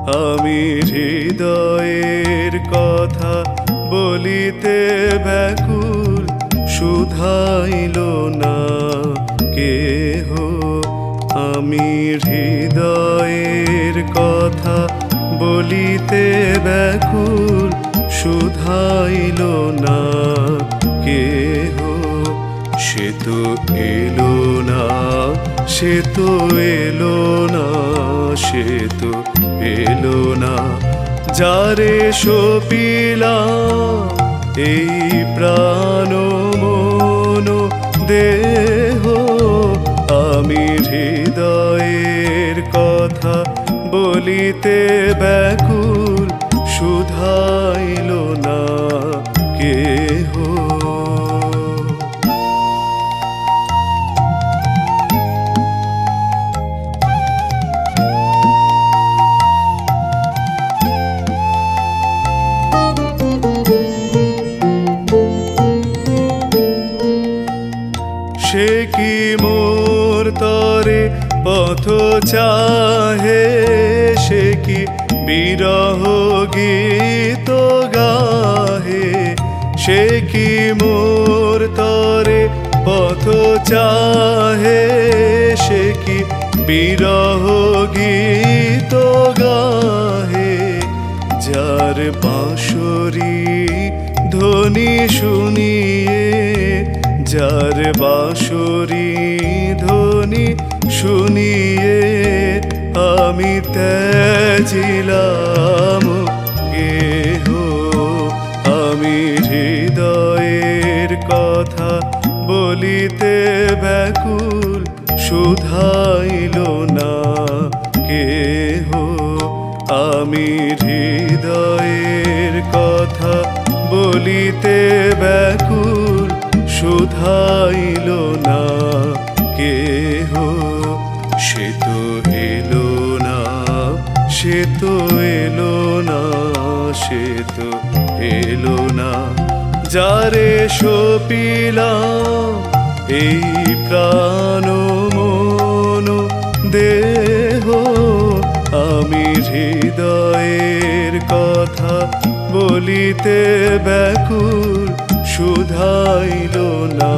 আমি হৃদয়ের কথা বলিতে ব্যাকুল, শুধাইল না কেহ। আমি হৃদয়ের কথা বলিতে ব্যাকুল, শুধাইল না কেহ। সে তো এলো না, সে তো এলো না, সে তো এলো না, যারে সপিলাম এই প্রাণ মন দেহ। আমি হৃদয়ের কথা বলিতে ব্যাকুল, শুধাইল না কেহ। সে কি মোর তরে পথ চাহে, সে কি বিরহ গীত গাহে। সে কি মোর তরে পথ চাহে, সে কি বিরহ গীত গাহে। যার বাঁশরি ধ্বনি শুনিয়ে, যার বাঁশরি ধ্বনি শুনিয়ে আমি ত্যাজিলাম গেহ। আমি হৃদয়ের কথা বলিতে ব্যাকুল, শুধাইল না কেহ। আমি হৃদয়ের কথা বলিতে ব্যাকুল, শুধাইল না কেহ। সে তো এলো না, সে তো এলো না, সে তো এলো না, যারে সপিলাম এই প্রাণ মন দেহ। আমি হৃদয়ের কথা বলিতে ব্যাকুল, শুধাইল না